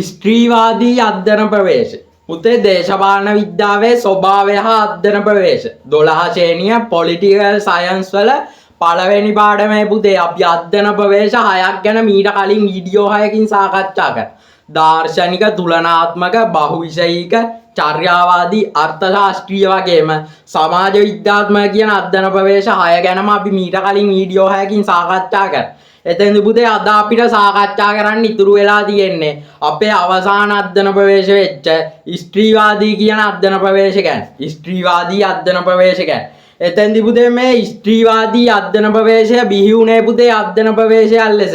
ස්ත්‍රීවාදී අධ්‍යයන ප්‍රවේශ පුතේ දේශපාලන විද්‍යාවේ ස්වභාවය හා අධ්‍යයන ප්‍රවේශ 12 ශ්‍රේණිය පොලිටිකල් සයන්ස් වල පළවෙනි පාඩමේ පුතේ අපි අධ්‍යයන ප්‍රවේශ 6ක් ගැන මීට කලින් වීඩියෝ 6කින් සාකච්ඡා කරා. දාර්ශනික, තුලනාත්මක, බහුවිෂයික, චර්යාවාදී, අර්ථශාස්ත්‍රීය වගේම සමාජ විද්‍යාත්මක කියන අධ්‍යයන ප්‍රවේශ 6 ගැනම අපි මීට කලින් වීඩියෝ 6කින් සාකච්ඡා කරා. එතෙන්දි පුතේ අද අපිට සාකච්ඡා කරන්න ඉතුරු වෙලා තියෙන්නේ අපේ අවසාන අධ්‍යයන ප්‍රවේශ වෙච්ච ස්ත්‍රීවාදී කියන අධ්‍යයන ප්‍රවේශ ගැන. ස්ත්‍රීවාදී අධ්‍යයන ප්‍රවේශ ගැන. එතෙන්දි පුතේ මේ ස්ත්‍රීවාදී අධ්‍යයන ප්‍රවේශය බිහි වුණේ පුතේ අධ්‍යයන ප්‍රවේශයක් ලෙස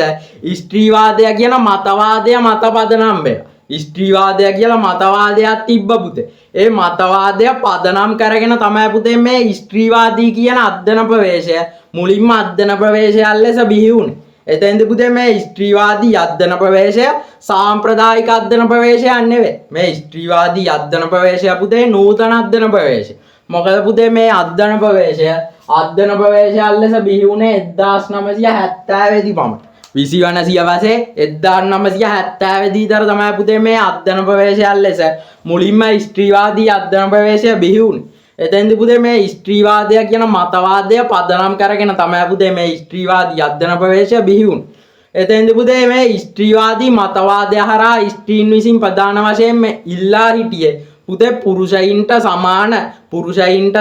ස්ත්‍රීවාදය කියන මතවාදය මත පදනම් වෙලා. ස්ත්‍රීවාදය කියලා මතවාදයක් තිබ්බ පුතේ. ඒ මතවාදය පදනම් කරගෙන තමයි පුතේ මේ ස්ත්‍රීවාදී කියන අධ්‍යයන ප්‍රවේශය මුලින්ම අධ්‍යයන ප්‍රවේශයක් ලෙස බිහි වුණේ. එතෙන්දි පුතේ මේ ස්ත්‍රීවාදී අධ්‍යයන ප්‍රවේශය සාම්ප්‍රදායික අධ්‍යයන ප්‍රවේශයක් නෙවෙයි. මේ ස්ත්‍රීවාදී අධ්‍යයන ප්‍රවේශය පුතේ නූතන අධ්‍යයන ප්‍රවේශය. මොකද පුතේ මේ අධ්‍යයන ප්‍රවේශයක් ලෙස බිහි වුණේ 1970 දී පමණ. 20 වන සියවසේ 1970 දී දර තමයි පුතේ මේ අධ්‍යයන ප්‍රවේශයක් ලෙස මුලින්ම ස්ත්‍රීවාදී අධ්‍යයන ප්‍රවේශය බිහි වුණේ. එතෙන්දි පුතේ මේ ස්ත්‍රීවාදය කියන මතවාදය පදනම් කරගෙන තමයි පුතේ මේ ස්ත්‍රීවාදී අධ්‍යයන ප්‍රවේශය බිහි වුණේ. එතෙන්දි පුතේ මේ ස්ත්‍රීවාදී මතවාදය හරහා ස්ත්‍රීන් විසින් ප්‍රධාන වශයෙන් ඉල්ලා හිටියේ පුතේ පුරුෂයින්ට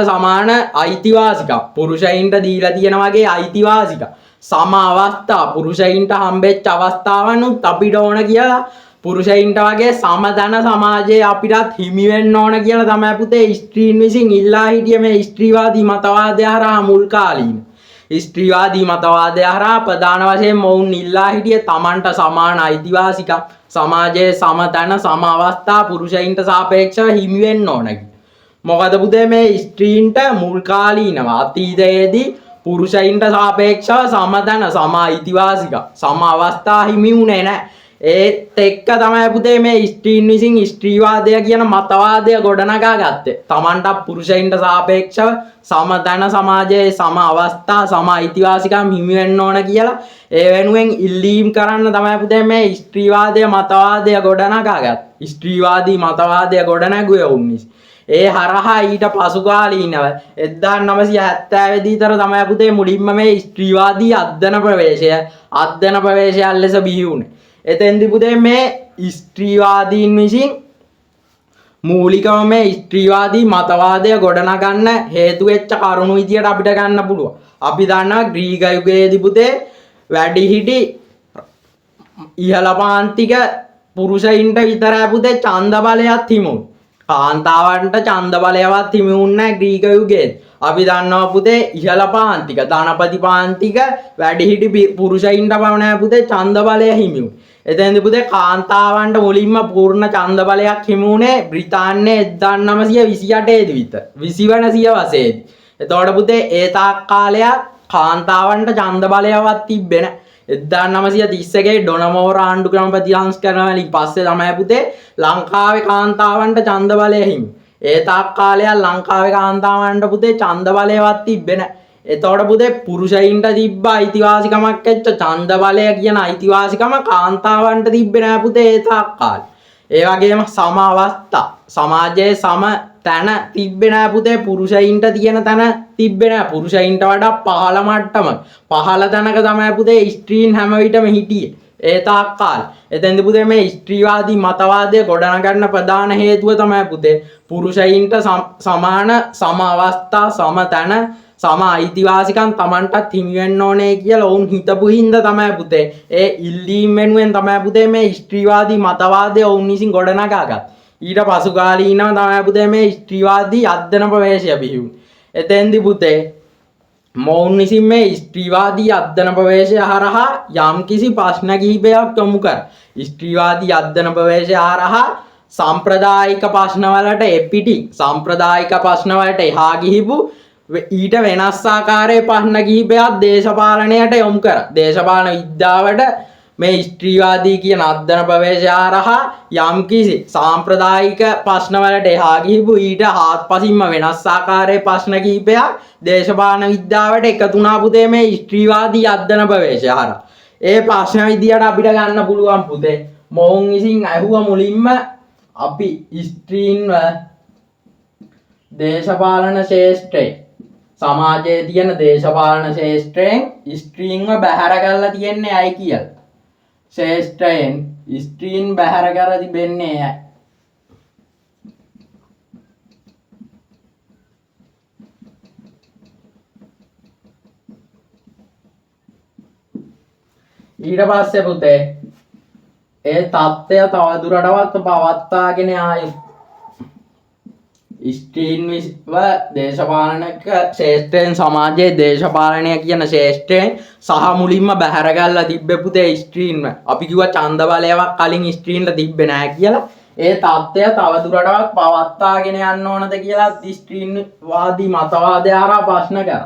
සමාන අයිතිවාසිකම්. පුරුෂයින්ට දීලා තියෙන වගේ අයිතිවාසිකම්. සම අවස්ථා පුරුෂයින්ට හම්බෙච්ච අවස්ථාවනුත් අපිට ඕන කියලා පුරුෂයින්ට වගේ සමතන සමාජයේ අපිටත් හිමි වෙන්න ඕන කියලා තමයි පුතේ ස්ත්‍රීන් විසින් ඉල්ලා හිටියේ මේ ස්ත්‍රීවාදී මතවාදය හරහා මුල් කාලීන. ස්ත්‍රීවාදී මතවාදය හරහා ප්‍රධාන වශයෙන් මොවුන් ඉල්ලා හිටියේ තමන්ට සමාන අයිතිවාසිකම්, සමාජයේ සමතන සම අවස්ථා පුරුෂයින්ට සාපේක්ෂව හිමි වෙන්න ඕන කියලා. මොකද පුතේ මේ ස්ත්‍රීන්ට මුල් කාලීනව අතීතයේදී පුරුෂයින්ට සාපේක්ෂව සමතන සම අයිතිවාසිකම් සම අවස්ථා හිමි වුණේ නැහැ. ඒත් එක්ක තමයි පුතේ මේ ස්ත්‍රීන් විසින් ස්ත්‍රීවාදය කියන මතවාදය ගොඩනගා ගත්තේ. තමන්ට පුරුෂයින්ට සාපේක්ෂව සමතන සමාජයේ සම අවස්ථා සම අයිතිවාසිකම් හිමි වෙන්න ඕන කියලා ඒ වෙනුවෙන් ඉල්ලීම් කරන්න තමයි පුතේ මේ ස්ත්‍රීවාදය මතවාදය ගොඩනගා ගත්තේ. ස්ත්‍රීවාදී මතවාදය ගොඩනැගුවේ වුන්නේ. ඒ හරහා ඊට පසු කාලීනව 1970 දී තර තමයි පුතේ මුලින්ම මේ ස්ත්‍රීවාදී අධ්‍යයන ප්‍රවේශයක් ලෙස බිහි වුණේ. එතෙන්දි පුතේ මේ ස්ත්‍රීවාදීන් විසින් මූලිකව මේ ස්ත්‍රීවාදී මතවාදය ගොඩනගන්න හේතු වෙච්ච කරුණු විදියට අපිට ගන්න පුළුවන්. අපි දන්නවා ග්‍රීක යුගයේදී පුතේ වැඩිහිටි ඉහළ පාන්තික පුරුෂයින්ට විතරයි පුතේ ඡන්ද බලයක් තිබුණේ. කාන්තාවන්ට ඡන්ද බලයවත් හිමි වුණේ නැහැ ග්‍රීක යුගයේ. අපි දන්නවා පුතේ ඉහළ පාන්තික ධනපති පාන්තික වැඩිහිටි පුරුෂයින්ට පමණයි පුතේ ඡන්ද බලය හිමි වුණේ. එතෙන්දී පුතේ කාන්තාවන්ට මුලින්ම පූර්ණ ඡන්ද බලයක් හිමි වුණේ බ්‍රිතාන්‍යයේ 1928 දී විතර. 20 වන සියවසේදී. එතකොට පුතේ ඒ තාක් කාලයක් කාන්තාවන්ට ඡන්ද බලයවත් තිබ්බේ නැහැ. 1931 ඩොනමෝර ආණ්ඩු ක්‍රමපති සංස්කරණ වලින් පස්සේ තමයි පුතේ ලංකාවේ කාන්තාවන්ට ඡන්ද බලය හිමි. ඒ තාක් කාලයක් ලංකාවේ කාන්තාවන්ට පුතේ ඡන්ද බලයවත් තිබ්බේ නැහැ. එතකොට පුතේ පුරුෂයින්ට තිබ්බ අයිතිවාසිකමක් එච්ච ඡන්ද බලය කියන අයිතිවාසිකම කාන්තාවන්ට තිබ්බේ නැහැ පුතේ ඒ තාක් කාලේ. ඒ වගේම සම අවස්ථා සමාජයේ සම තැන තිබ්බේ නැහැ පුතේ පුරුෂයින්ට තියෙන තැන තිබ්බේ නැහැ. පුරුෂයින්ට වඩා පහළ මට්ටම පහළ තැනක තමයි පුතේ ස්ත්‍රීන් හැම විටම හිටියේ ඒ තාක් කාලේ. එතෙන්දී පුතේ මේ ස්ත්‍රීවාදී මතවාදය ගොඩනගන්න ප්‍රධාන හේතුව තමයි පුතේ පුරුෂයින්ට සමාන සම අවස්ථා සම තැන සම අයිතිවාසිකම් තමන්ටත් හිමි වෙන්න ඕනේ කියලා ඔවුන් හිතපු හින්දා තමයි පුතේ ඒ ඉල්ලීම් වෙනුවෙන් තමයි පුතේ මේ ස්ත්‍රීවාදී මතවාදය ඔවුන් විසින් ගොඩනගා ගත්තේ. ඊට පසු කාලීනව තමයි පුතේ මේ ස්ත්‍රීවාදී අධ්‍යයන ප්‍රවේශය බිහි වුණේ. එතෙන්දී පුතේ මොවුන් විසින් මේ ස්ත්‍රීවාදී අධ්‍යයන ප්‍රවේශය හරහා යම්කිසි ප්‍රශ්න කිහිපයක් යොමු කර ස්ත්‍රීවාදී අධ්‍යයන ප්‍රවේශය හරහා සම්ප්‍රදායික ප්‍රශ්නවලට එපිටි සම්ප්‍රදායික ප්‍රශ්නවලට එහා ගිහිපු ඊට වෙනස් ආකාරයේ ප්‍රශ්න කිහිපයක් දේශපාලනයට යොමු කර දේශපාලන විද්‍යාවට මේ ස්ත්‍රීවාදී කියන අධ්‍යයන ප්‍රවේශය හරහා යම්කිසි සාම්ප්‍රදායික ප්‍රශ්නවලට එහා ගිහිපු ඊට හාත්පසින්ම වෙනස් ආකාරයේ ප්‍රශ්න කිහිපයක් දේශපාලන විද්‍යාවට එකතු වුණා පුතේ මේ ස්ත්‍රීවාදී අධ්‍යයන ප්‍රවේශය හරහා. ඒ ප්‍රශ්න විදියට අපිට ගන්න පුළුවන් පුතේ මොවුන් විසින් ඇහුව මුලින්ම අපි ස්ත්‍රීන්ව දේශපාලන ශේෂ්ත්‍රයේ සමාජයේ තියෙන දේශපාලන ශේෂ්ත්‍රයෙන් ස්ත්‍රීන්ව බැහැර කරලා තියන්නේ ඇයි කියලා. ශේෂ්ත්‍රයෙන් ස්ත්‍රීන් බැහැර කර තිබෙන්නේ ඇයි? ඊට පස්සේ පුතේ ඒ தත්ත්වය තවදුරටවත් පවත්වාගෙන ආයු ස්ත්‍රීන්ව දේශපාලනික ශේෂ්ත්‍රයෙන් සමාජයේ දේශපාලනය කියන ශේෂ්ත්‍රයෙන් සහ මුලින්ම බැහැර කරලා තිබ්බේ පුතේ ස්ත්‍රීන්ව. අපි කිව්වා ඡන්ද බලයක් කලින් ස්ත්‍රීන්ට තිබ්බේ නැහැ කියලා. ඒ தත්ත්වය තවදුරටවත් පවත්වාගෙන යන්න ඕනද කියලා ස්ත්‍රීන්වාදී මතවාදය හරහා ප්‍රශ්න කරා.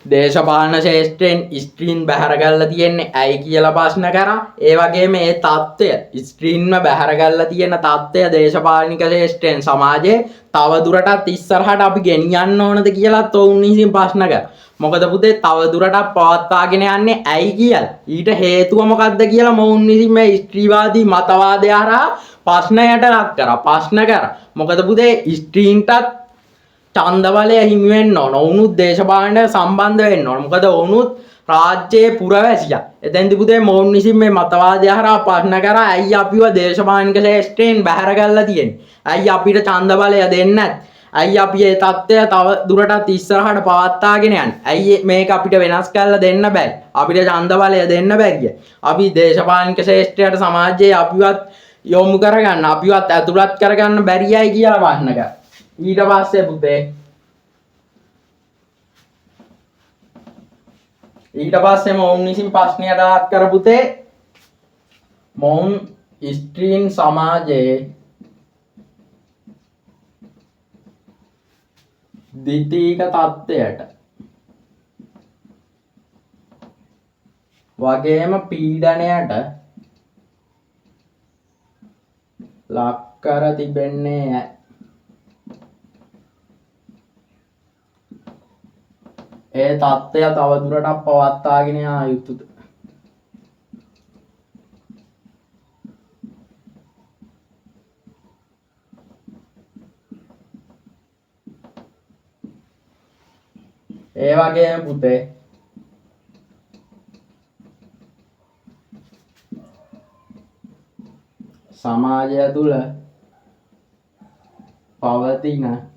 දේශපාලන ශේෂ්ත්‍රයෙන් ස්ත්‍රීන් බැහැර කරලා තියෙන්නේ ඇයි කියලා ප්‍රශ්න කරා. ඒ වගේම මේ தත්ත්වය ස්ත්‍රීන්ව බැහැර කරලා තියෙන தත්ත්වය දේශපාලනික ශේෂ්ත්‍රයෙන් සමාජයේ තව දුරටත් ඉස්සරහට අපි ගෙනියන්න ඕනද කියලාත් ඔවුන් විසින් ප්‍රශ්න කරා. මොකද පුතේ තව දුරටත් පවත්වාගෙන යන්නේ ඇයි කියලා. ඊට හේතුව මොකක්ද කියලා මොවුන් විසින් මේ ස්ත්‍රීවාදී මතවාදය හරහා ප්‍රශ්නයට ලක් කරා. ප්‍රශ්න කරා. මොකද පුතේ ස්ත්‍රීන්ටත් ඡන්ද බලය හිමි වෙන්න ඕන. ඔවුනුත් දේශපාලනයට සම්බන්ධ වෙන්න ඕන. මොකද ඔවුනුත් රාජ්‍යයේ පුරවැසියා. එතෙන්දී පුතේ මොවුන් විසින් මේ මතවාදය හරහා ප්‍රශ්න කරා ඇයි අපිව දේශපාලනික ශේෂ්ත්‍රයෙන් බැහැර කරලා තියෙන්නේ? ඇයි අපිට ඡන්ද බලය දෙන්නේ නැත්? ඇයි අපි මේ தත්ත්වය තව දුරටත් ඉස්සරහට පවත්වාගෙන යන්නේ? ඇයි මේක අපිට වෙනස් කරලා දෙන්න බෑ? අපිට ඡන්ද බලය දෙන්න බෑ කිය. අපි දේශපාලනික ශේෂ්ත්‍රයට සමාජයේ අපිවත් යොමු කරගන්න, අපිවත් ඇතුළත් කරගන්න බැරියයි කියලා ප්‍රශ්න කරා. ඊට පස්සේ පුතේ මොවුන් විසින් ප්‍රශ්නයට ලක් කර පුතේ මොවුන් ස්ත්‍රීන් සමාජයේ ද්විතීක තත්ත්වයට වගේම පීඩනයට ලක් කර තිබෙන්නේ ඒ தත්ත්වය තවදුරටත් පවත්වාගෙන යා යුතුද? ඒ වගේම පුතේ සමාජය තුළ පවතින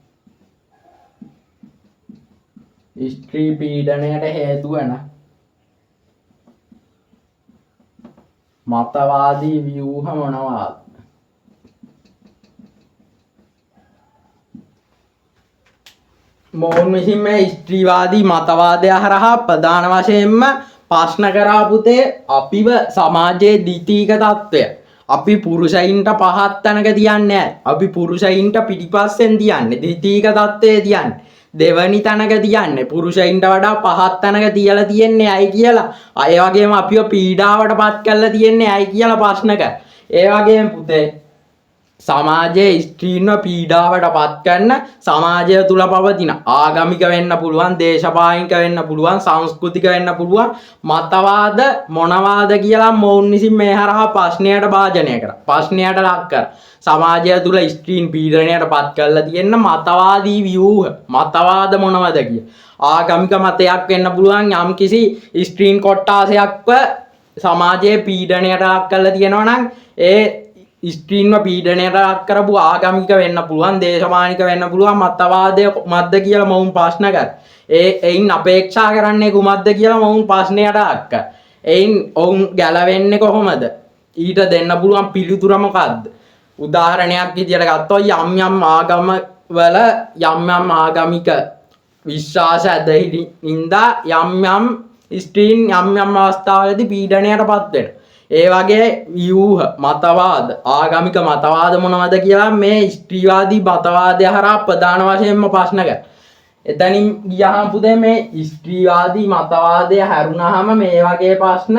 ස්ත්‍රී පීඩනයට හේතු වන මතවාදී ව්‍යුහ මොනවාද? මොවුන් විසින් මේ ස්ත්‍රීවාදී මතවාදය හරහා ප්‍රධාන වශයෙන්ම ප්‍රශ්න කරා පුතේ අපිව සමාජයේ ද්විතීක තත්ත්වය. අපි පුරුෂයින්ට පහත් තැනක තියන්නේ නැහැ. අපි පුරුෂයින්ට පිටිපස්සෙන් තියන්නේ. ද්විතීක තත්ත්වයේ තියන්නේ. දෙවනි තැනක තියන්නේ. පුරුෂයින්ට වඩා පහත් තැනක තියලා තියන්නේ ඇයි කියලා. ඒ වගේම අපිව පීඩාවට පත් කරලා තියන්නේ ඇයි කියලා ප්‍රශ්න කරා. ඒ වගේම පුතේ සමාජයේ ස්ත්‍රීන්ව පීඩාවට පත් කරන සමාජය තුල පවතින ආගමික වෙන්න පුළුවන්, දේශපාලනික වෙන්න පුළුවන්, සංස්කෘතික වෙන්න පුළුවන් මතවාද මොනවාද කියලා මොවුන් විසින් මේ හරහා ප්‍රශ්නයට භාජනය කරා. ප්‍රශ්නයට ලක් කරා. සමාජය තුල ස්ත්‍රීන් පීඩනයට පත් කරලා තියෙන මතවාදී ව්‍යුහ මතවාද මොනවද කිය. ආගමික මතයක් වෙන්න පුළුවන් යම්කිසි ස්ත්‍රීන් කොට්ටාසයක්ව සමාජයේ පීඩනයට ලක් කරලා තියෙනවා නම් ඒ ස්ත්‍රීන්ව පීඩනයට ලක් කරපු ආගමික වෙන්න පුළුවන්, දේශපාලනික වෙන්න පුළුවන් මතවාදය මද්ද කියලා මොවුන් ප්‍රශ්න කරා. එයින් අපේක්ෂා කරන්නේ කුමක්ද කියලා මොවුන් ප්‍රශ්නයට ලක් කරා. එයින් ඔවුන් ගැලවෙන්නේ කොහොමද? ඊට දෙන්න පුළුවන් පිළිතුර මොකක්ද? උදාහරණයක් විදියට ගත්තොත් යම් ආගමවල යම් ආගමික විශ්වාස ඇදහිින්දා යම් ස්ත්‍රීන් යම් අවස්ථාවලදී පීඩනයටපත් වෙනවා. ඒ වගේ ව්‍යුහ මතවාද ආගමික මතවාද මොනවද කියලා මේ ස්ත්‍රීවාදී මතවාදය හරහා ප්‍රධාන වශයෙන්ම ප්‍රශ්න කරා. එතනින් ගියාම පුතේ මේ ස්ත්‍රීවාදී මතවාදය හැරුණාම මේ වගේ ප්‍රශ්න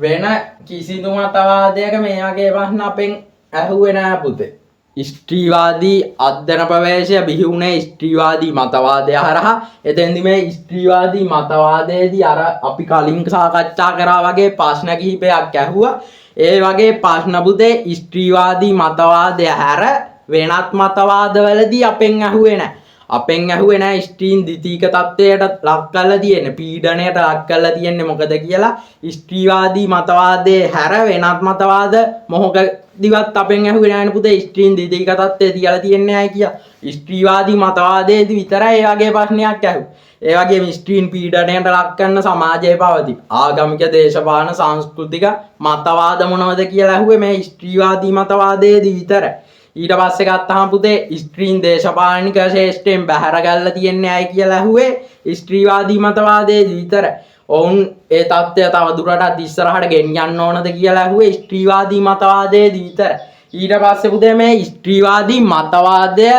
වෙන කිසිදු මතවාදයක මේ වගේ ප්‍රශ්න අපෙන් ඇහුවේ නෑ පුතේ. ස්ත්‍රීවාදී අධ්‍යයන ප්‍රවේශය බිහි වුණේ ස්ත්‍රීවාදී මතවාදය හරහා. එතෙන්දි මේ ස්ත්‍රීවාදී මතවාදයේදී අර අපි කලින් සාකච්ඡා කරා වගේ ප්‍රශ්න කිහිපයක් ඇහුවා. ඒ වගේ ප්‍රශ්න පුතේ ස්ත්‍රීවාදී මතවාදය හැර වෙනත් මතවාදවලදී අපෙන් ඇහුවේ නැහැ. අපෙන් ඇහුවේ නැහැ ස්ත්‍රීන් ද්විතීක තත්ත්වයට ලක් කරලා තියෙන්නේ, පීඩණයට ලක් කරලා තියෙන්නේ මොකද කියලා. ස්ත්‍රීවාදී මතවාදයේ හැර වෙනත් මතවාද මොහොකදිවත් අපෙන් ඇහුවේ නැහැ පුතේ ස්ත්‍රීන් ද්විතීක තත්ත්වයේ තියලා තියන්නේ නැහැ කියලා. ස්ත්‍රීවාදී මතවාදයේදී විතරයි ඒ වගේ ප්‍රශ්නයක් ඇහුවේ. ඒ වගේම ස්ත්‍රීන් පීඩණයට ලක් කරන සමාජයේ පවතින ආගමික, දේශපාලන, සංස්කෘතික මතවාද මොනවද කියලා ඇහුවේ මේ ස්ත්‍රීවාදී මතවාදයේදී විතරයි. ඊට පස්සේ ගත්තාම පුතේ ස්ත්‍රීන් දේශපාලනික ශේෂ්ඨයෙන් බැහැර ගල්ලා තියන්නේ ඇයි කියලා ඇහුවේ ස්ත්‍රීවාදී මතවාදයේදී විතරයි. ඔවුන් ඒ தත්ත්වය තව දුරටත් ඉස්සරහට ගෙනියන්න ඕනද කියලා ඇහුවේ ස්ත්‍රීවාදී මතවාදයේදී විතරයි. ඊට පස්සේ පුතේ මේ ස්ත්‍රීවාදී මතවාදය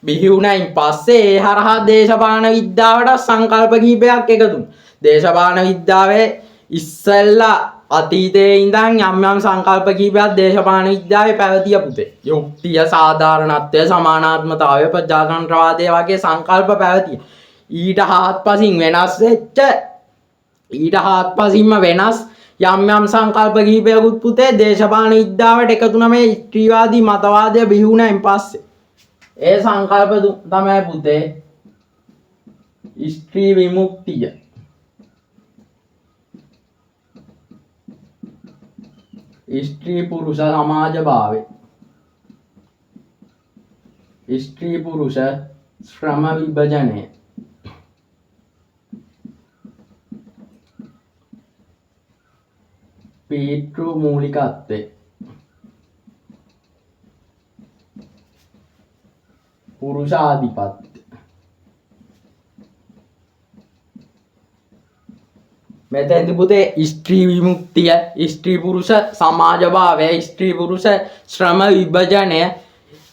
බිහි වුණයින් පස්සේ ඒ හරහා දේශපාලන විද්‍යාවට සංකල්ප කිහිපයක් එකතු වුණා. දේශපාලන විද්‍යාවේ ඉස්සෙල්ලා අතීතයේ ඉඳන් යම් සංකල්ප කිහිපයක් දේශපාලන විද්‍යාවේ පැවතිය පුතේ. යුක්තිය, සාධාරණත්වය, සමානාත්මතාවය, ප්‍රජාතන්ත්‍රවාදය වගේ සංකල්ප පැවතිය. ඊට හාත්පසින්ම වෙනස් යම් සංකල්ප කිහිපයකුත් පුතේ දේශපාලන විද්‍යාවට එකතු වුණා මේ ස්ත්‍රීවාදී මතවාදය බිහි වුණායින් පස්සේ. ඒ සංකල්ප තමයි පුතේ ස්ත්‍රී විමුක්තිය, ස්ත්‍රී පුරුෂ සමාජභාවය, ස්ත්‍රී පුරුෂ ශ්‍රම විභජනය, පීතෘ මූලිකත්වය, පුරුෂාධිපත්‍ය. මෙතෙන්දි පුතේ ස්ත්‍රී විමුක්තිය, ස්ත්‍රී පුරුෂ සමාජභාවය, ස්ත්‍රී පුරුෂ ශ්‍රම විභජනය,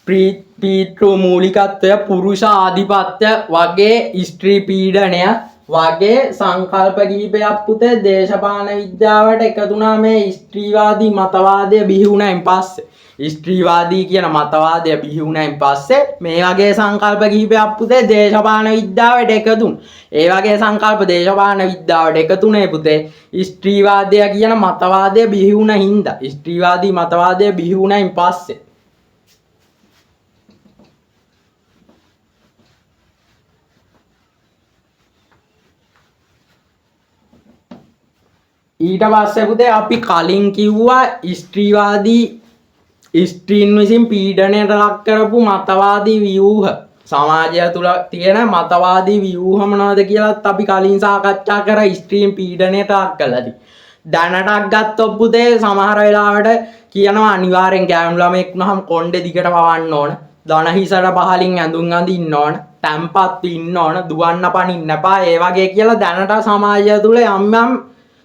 පීතෘ මූලිකත්වය, පුරුෂ ආධිපත්‍ය වගේ ස්ත්‍රී පීඩනය වගේ සංකල්ප කිහිපයක් පුතේ දේශපාලන විද්‍යාවට එකතු වුණා මේ ස්ත්‍රීවාදී මතවාදය බිහි වුණායින් පස්සේ. ස්ත්‍රීවාදී කියන මතවාදය බිහි වුණායින් පස්සේ මේ වගේ සංකල්ප කිහිපයක් පුතේ දේශපාලන විද්‍යාවට එකතු වුණා. ඒ වගේ සංකල්ප දේශපාලන විද්‍යාවට එකතුනේ පුතේ ස්ත්‍රීවාදය කියන මතවාදය බිහි වුණ හින්දා. ස්ත්‍රීවාදී මතවාදය බිහි වුණායින් පස්සේ. ඊට පස්සේ පුතේ අපි කලින් කිව්වා ස්ත්‍රීවාදී ස්ත්‍රීන් විසින් පීඩනයට ලක් කරපු මතවාදී ව්‍යුහ, සමාජය තුළ තියෙන මතවාදී ව්‍යුහ මොනවද කියලාත් අපි කලින් සාකච්ඡා කරා. ස්ත්‍රීන් පීඩනයට ලක් කළාදී දැනටක් ගත්තොත් පුතේ සමහර වෙලාවට කියනවා අනිවාර්යෙන් ගෑනු ළමෙක් වුණාම කොණ්ඩේ දිගට පවන්න ඕන, දන හිසට පහලින් ඇඳුම් අඳින්න ඕන, තැම්පත් ඉන්න ඕන, දුවන්න පනින්න එපා, ඒ වගේ කියලා දැනට සමාජය තුළ යම්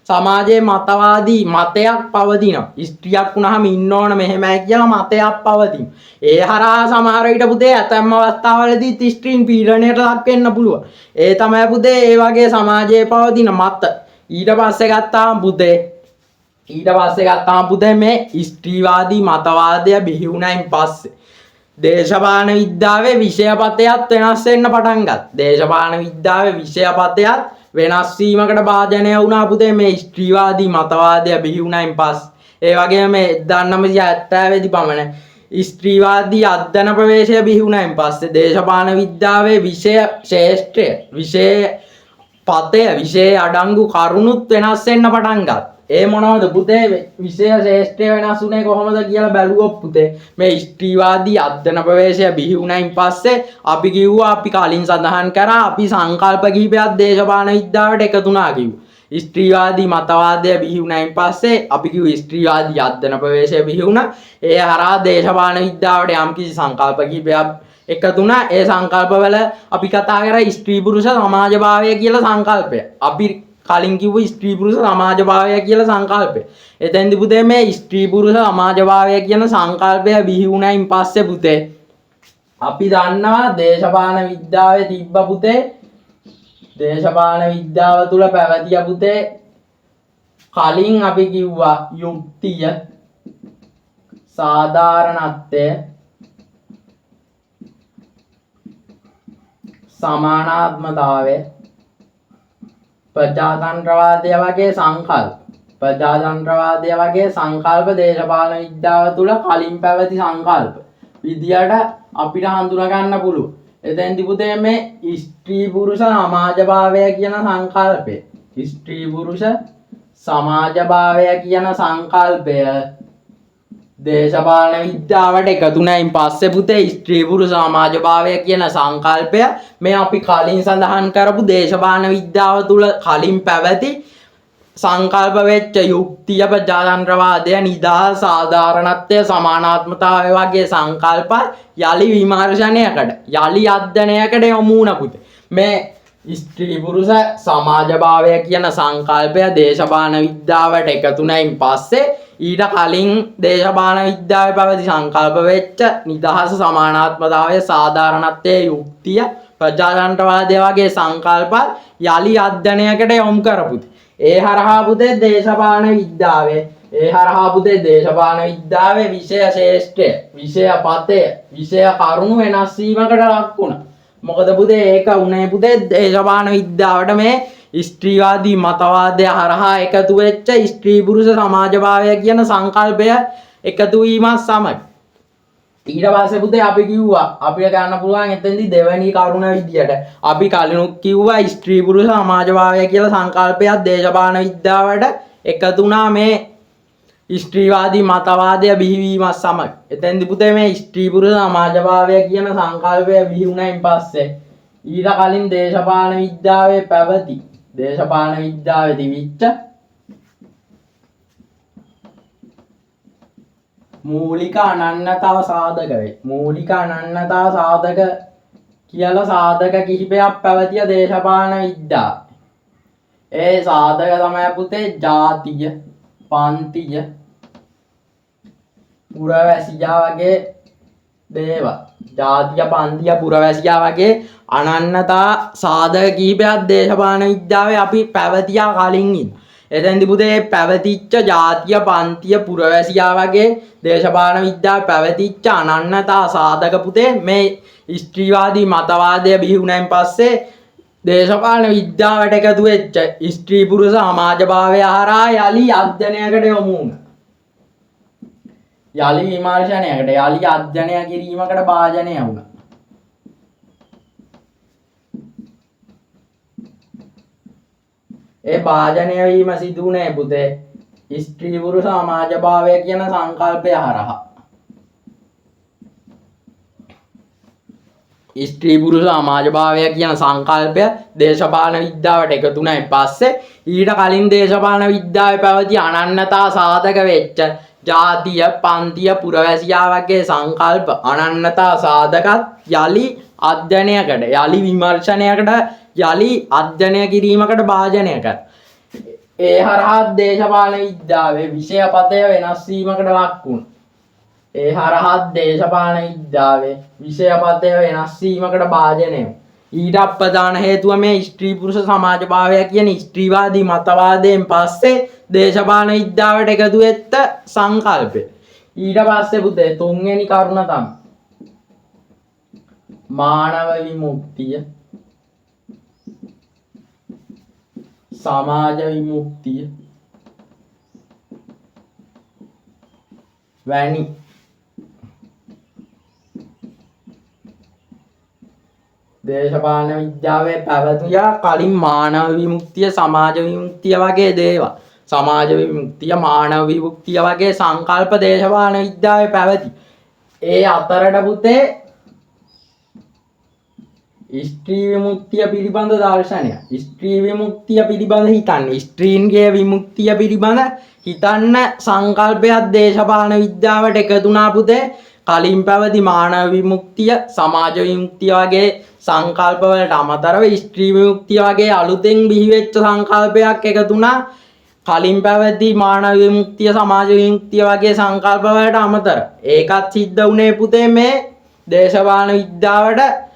සමාජයේ මතවාදී මතයක් පවතිනවා. ස්ත්‍රියක් වුණාම ඉන්න ඕන මෙහෙමයි කියලා මතයක් පවතිනවා. ඒ හරහා සමහර විට පුතේ ඇතැම් අවස්ථාවලදී ස්ත්‍රීන් පීඩනයට ලක් වෙන්න පුළුවන්. ඒ තමයි පුතේ ඒ වගේ සමාජයේ පවතින මත. ඊට පස්සේ ගත්තාම පුතේ මේ ස්ත්‍රීවාදී මතවාදය බිහි වුණායින් පස්සේ දේශපාලන විද්‍යාවේ විෂයපතයත් වෙනස් වෙන්න පටන් ගත්තා. දේශපාලන විද්‍යාවේ විෂයපතයත් වෙනස් වීමකට භාජනය වුණා පුතේ මේ ස්ත්‍රීවාදී මතවාදය බිහි වුණායින් පස්සේ. ඒ වගේම මේ 1970 දී පමණ ස්ත්‍රීවාදී අධ්‍යයන ප්‍රවේශය බිහි වුණායින් පස්සේ දේශපාලන විද්‍යාවේ විෂය ශාස්ත්‍රය, විෂය අඩංගු කරුණුත් වෙනස් වෙන්න පටන් ගත්තා. ඒ මොනවද පුතේ විෂය ශාස්ත්‍රය වෙනස් වුණේ කොහොමද කියලා බැලුවොත් පුතේ මේ ස්ත්‍රීවාදී අධ්‍යයන ප්‍රවේශය බිහි වුණායින් පස්සේ අපි කිව්වා, අපි කලින් සඳහන් කරා අපි සංකල්ප කිහිපයක් දේශපාලන විද්‍යාවට එකතු වුණා කිව්වා. ස්ත්‍රීවාදී මතවාදය බිහි වුණායින් පස්සේ අපි කිව්වා ස්ත්‍රීවාදී අධ්‍යයන ප්‍රවේශය බිහි වුණා. ඒ හරහා දේශපාලන විද්‍යාවට යම්කිසි සංකල්ප කිහිපයක් එකතු වුණා. ඒ සංකල්පවල අපි කතා කරා ස්ත්‍රී පුරුෂ සමාජභාවය කියලා සංකල්පය. අපි කලින් කිව්ව ස්ත්‍රී පුරුෂ සමාජභාවය කියලා සංකල්පය. එතෙන්දි පුතේ මේ ස්ත්‍රී පුරුෂ සමාජභාවය කියන සංකල්පය බිහි වුණායින් පස්සේ පුතේ අපි දන්නවා දේශපාලන විද්‍යාවේ තිබ්බ පුතේ දේශපාලන විද්‍යාව තුළ පැවතිය පුතේ කලින් අපි කිව්වා යුක්තිය, සාධාරණත්වය, සමානාත්මතාවය ප්‍රජාතන්ත්‍රවාදය වගේ සංකල්ප දේශපාලන විද්‍යාව තුළ කලින් පැවති සංකල්ප විදියට අපිට හඳුනා ගන්න පුළුවන්. එතෙන්දි පුතේ මේ ස්ත්‍රී පුරුෂ සමාජභාවය කියන සංකල්පය ස්ත්‍රී පුරුෂ සමාජභාවය කියන සංකල්පය දේශපාලන විද්‍යාවට එකතුනයින් පස්සේ පුතේ ස්ත්‍රී පුරුෂ සමාජභාවය කියන සංකල්පය මේ අපි කලින් සඳහන් කරපු දේශපාලන විද්‍යාව තුළ කලින් පැවති සංකල්ප වෙච්ච යුක්තිය ප්‍රජාතන්ත්‍රවාදය නිදහස් සාධාරණත්වය සමානාත්මතාවය වගේ සංකල්ප යලි විමර්ශනයකට යලි අධ්‍යයනයකට යොමු වුණ පුතේ මේ ස්ත්‍රී පුරුෂ සමාජභාවය කියන සංකල්පය දේශපාලන විද්‍යාවට එකතුනයින් පස්සේ ඊට කලින් දේශපාලන විද්‍යාවේ පැවති සංකල්ප වෙච්ච නිදහස සමානාත්මතාවය සාධාරණත්වය යුක්තිය ප්‍රජාතන්ත්‍රවාදය වගේ සංකල්ප යලි අධ්‍යයනයකට යොමු කරපුති. ඒ හරහා පුතේ දේශපාලන විද්‍යාවේ විෂය ශේෂ්ඨය විෂය පතය විෂය කරුණු වෙනස් වීමකට ලක් වුණා. මොකද පුතේ ඒක උනේ පුතේ දේශපාලන විද්‍යාවට මේ ස්ත්‍රීවාදී මතවාදය හරහා එකතු වෙච්ච ස්ත්‍රී පුරුෂ සමාජභාවය කියන සංකල්පය එකතු වීමත් සමග. ඊට පස්සේ පුතේ අපි කිව්වා අපිට ගන්න පුළුවන් එතෙන්දි දෙවැනි කරුණ විදියට අපි කලිනුත් කිව්වා ස්ත්‍රී පුරුෂ සමාජභාවය කියලා සංකල්පයක් දේශපාලන විද්‍යාවට එකතු වුණා මේ ස්ත්‍රීවාදී මතවාදය බිහිවීමත් සමග. එතෙන්දි පුතේ මේ ස්ත්‍රී පුරුෂ සමාජභාවය කියන සංකල්පය බිහි වුණයින් පස්සේ ඊට කලින් දේශපාලන විද්‍යාවේ පැවති දේශපාලන විද්‍යාවේ තිබිච්ච මූලික අනන්‍යතාව සාධක වේ. මූලික අනන්‍යතාව සාධක කියලා සාධක කිහිපයක් පැවතිය දේශපාලන විද්‍යාව. ඒ සාධක තමයි පුතේ ජාතිය, පන්තිය, පුරවැසියා වගේ දේවල්. ජාතිය, පන්තිය, පුරවැසියා වගේ අනන්‍යතා සාධක කිහිපයක් දේශපාලන විද්‍යාවේ අපි පැවතියා කලින් ඉන්න. එතෙන්දි පුතේ පැවතිච්ච ජාතිය, පන්තිය, පුරවැසියා වගේ දේශපාලන විද්‍යාවේ පැවතිච්ච අනන්‍යතා සාධක පුතේ මේ ස්ත්‍රීවාදී මතවාදය බිහි වුණායින් පස්සේ දේශපාලන විද්‍යාවට එකතු වෙච්ච ස්ත්‍රී පුරුෂ සමාජභාවය හරහා යලි අධ්‍යයනයකට යොමු වුණා. යලි විමර්ශනයකට යලි අධ්‍යයනය කිරීමකට භාජනය වුණා. ඒ භාජනය වීම සිදු වුණේ පුතේ ස්ත්‍රී පුරුෂ සමාජභාවය කියන සංකල්පය හරහා. ස්ත්‍රී පුරුෂ සමාජභාවය කියන සංකල්පය දේශපාලන විද්‍යාවට එකතු වුණායින් පස්සේ ඊට කලින් දේශපාලන විද්‍යාවේ පැවති අනන්‍යතා සාධක වෙච්ච ජාතිය, පන්තිය, පුරවැසියා වගේ සංකල්ප අනන්‍යතා සාධකත් යලි අධ්‍යයනයකට යලි විමර්ශනයකට යලි අධ්‍යයනය කිරීමකට භාජනය කර. ඒ හරහා දේශපාලන විද්‍යාවේ විෂය පතය වෙනස් වීමකට ලක් වුණා. ඒ හරහා දේශපාලන විද්‍යාවේ විෂය පතය වෙනස් වීමකට භාජනය වුණා. ඊට ප්‍රධාන හේතුව මේ ස්ත්‍රී පුරුෂ සමාජභාවය කියන ස්ත්‍රීවාදී මතවාදයෙන් පස්සේ දේශපාලන විද්‍යාවට එකතු වෙච්ච සංකල්පය. ඊට පස්සේ පුතේ තුන්වෙනි කරුණ තමයි මානව විමුක්තිය, සමාජ විමුක්තිය වැනි දේශපාලන විද්‍යාවේ පැවතියා කලින් මානව විමුක්තිය, සමාජ විමුක්තිය වගේ දේවල්. සමාජ විමුක්තිය, මානව විමුක්තිය වගේ සංකල්ප දේශපාලන විද්‍යාවේ පැවති. ඒ අතරට පුතේ ස්ත්‍රී විමුක්තිය පිළිබඳ දර්ශනය. ස්ත්‍රී විමුක්තිය පිළිබඳ හිතන්න. ස්ත්‍රීන්ගේ විමුක්තිය පිළිබඳ හිතන්න සංකල්පයක් දේශපාලන විද්‍යාවට එකතු වුණා පුතේ. කලින් පැවති මානව විමුක්තිය, සමාජ විමුක්තිය වගේ සංකල්ප වලට අමතරව ස්ත්‍රී විමුක්තිය වගේ අලුතෙන් බිහි වෙච්ච සංකල්පයක් එකතු වුණා. කලින් පැවති මානව විමුක්තිය, සමාජ විමුක්තිය වගේ සංකල්ප වලට අමතර. ඒකත් සිද්ධ වුණේ පුතේ මේ දේශපාලන විද්‍යාවට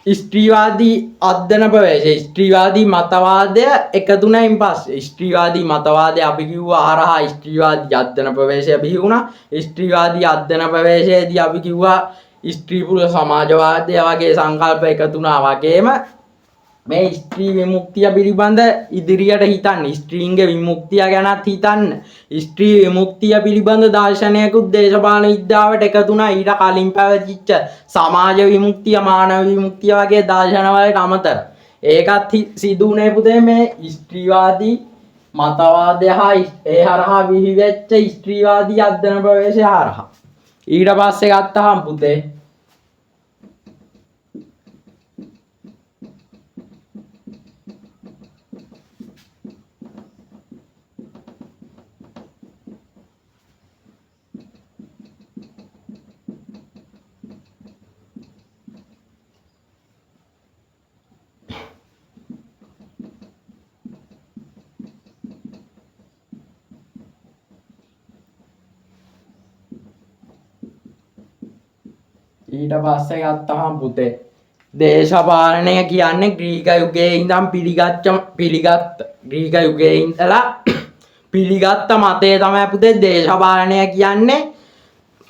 ස්ත්‍රීවාදී අධ්‍යයන ප්‍රවේශය, ස්ත්‍රීවාදී මතවාදය එකතු වුණයින් පස්සේ. ස්ත්‍රීවාදී මතවාදය අපි කිව්වා හරහා ස්ත්‍රීවාදී අධ්‍යයන ප්‍රවේශය බිහි වුණා. ස්ත්‍රීවාදී අධ්‍යයන ප්‍රවේශයේදී අපි කිව්වා ස්ත්‍රී පුරුෂ සමාජවාදය වගේ සංකල්ප එකතු වුණා වගේම මේ ස්ත්‍රී විමුක්තිය පිළිබඳ ඉදිරියට හිතන්න, ස්ත්‍රීන්ගේ විමුක්තිය ගැනත් හිතන්න, ස්ත්‍රී විමුක්තිය පිළිබඳ දර්ශනයකුත් දේශපාලන විද්‍යාවට එකතු වුණා. ඊට කලින් පැවතිච්ච සමාජ විමුක්තිය, මානව විමුක්තිය වගේ දර්ශන වලට අමතර ඒකත් සිදු වුණේ පුතේ මේ ස්ත්‍රීවාදී මතවාදය හා ඒ හරහා විහිවෙච්ච ස්ත්‍රීවාදී අධ්‍යයන ප්‍රවේශය හරහා. ඊට පස්සේ ගත්තහම පුතේ ගත්තහම පුතේ දේශපාලනය කියන්නේ ග්‍රීක යුගයේ ඉඳන් ග්‍රීක යුගයේ ඉඳලා පිළිගත්ත මතය තමයි පුතේ දේශපාලනය කියන්නේ.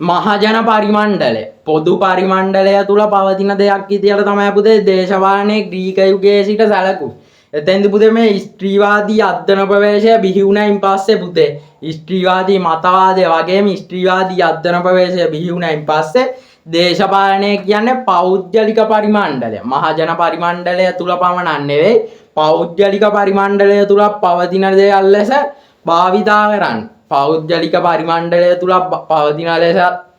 මහජන පරිමණ්ඩලය, පොදු පරිමණ්ඩලය තුල පවතින දෙයක් විදියට තමයි පුතේ දේශපාලනයේ ග්‍රීක යුගයේ සිට සැලකුවේ. එතෙන්දි පුතේ මේ ස්ත්‍රීවාදී අධ්‍යයන ප්‍රවේශය බිහි වුණයින් පස්සේ පුතේ ස්ත්‍රීවාදී මතවාදය වගේම ස්ත්‍රීවාදී අධ්‍යයන ප්‍රවේශය බිහි වුණයින් පස්සේ දේශපාලනය කියන්නේ පෞද්ගලික පරිමණ්ඩලය, මහජන පරිමණ්ඩලය තුල පමණක් නෙවෙයි පෞද්ගලික පරිමණ්ඩලය තුල පවතින දේවල් ලෙස භාවිතා කරන්න. පෞද්ගලික පරිමණ්ඩලය තුල පවතින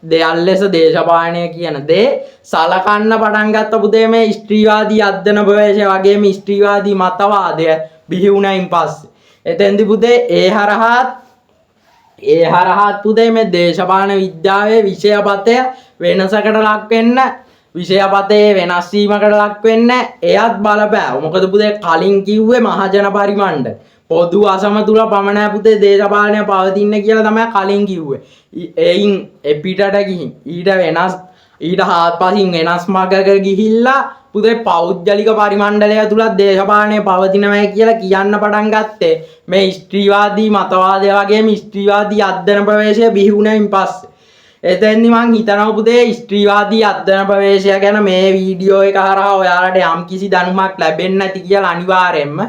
දෙයක් ලෙස දේශපාලනය කියන දේ සලකන්න පටන් ගත්ත පුතේ මේ ස්ත්‍රීවාදී අධ්‍යයන ප්‍රවේශය වගේම ස්ත්‍රීවාදී මතවාදය බිහි වුණයින් පස්සේ. එතෙන්දි පුතේ ඒ හරහාත් පුතේ මේ දේශපාලන විද්‍යාවේ විෂයපතය වෙනසකට ලක් වෙන්න, විෂයපතේ වෙනස් වීමකට ලක් වෙන්න එයත් බලපෑව. මොකද පුතේ කලින් කිව්වේ මහජන පරිමණ්ඩල පොදු අසම තුල පමණයි පුතේ දේශපාලනය පවතින්නේ කියලා තමයි කලින් කිව්වේ. එයින් එපිටට ගිහින් ඊට හාත්පසින් වෙනස් මාර්ගයක ගිහිල්ලා පුතේ පෞද්ගලික පරිමණ්ඩලය තුල දේශපාලනය පවතිනවයි කියලා කියන්න පටන් ගත්තේ මේ ස්ත්‍රීවාදී මතවාදය වගේම ස්ත්‍රීවාදී අධ්‍යයන ප්‍රවේශය බිහි වුණයින් පස්සේ. එතෙන්දි මං හිතනවා පුතේ ස්ත්‍රීවාදී අධ්‍යයන ප්‍රවේශය ගැන මේ වීඩියෝ එක හරහා ඔයාලට යම්කිසි දැනුමක් ලැබෙන්න ඇති කියලා අනිවාර්යෙන්ම.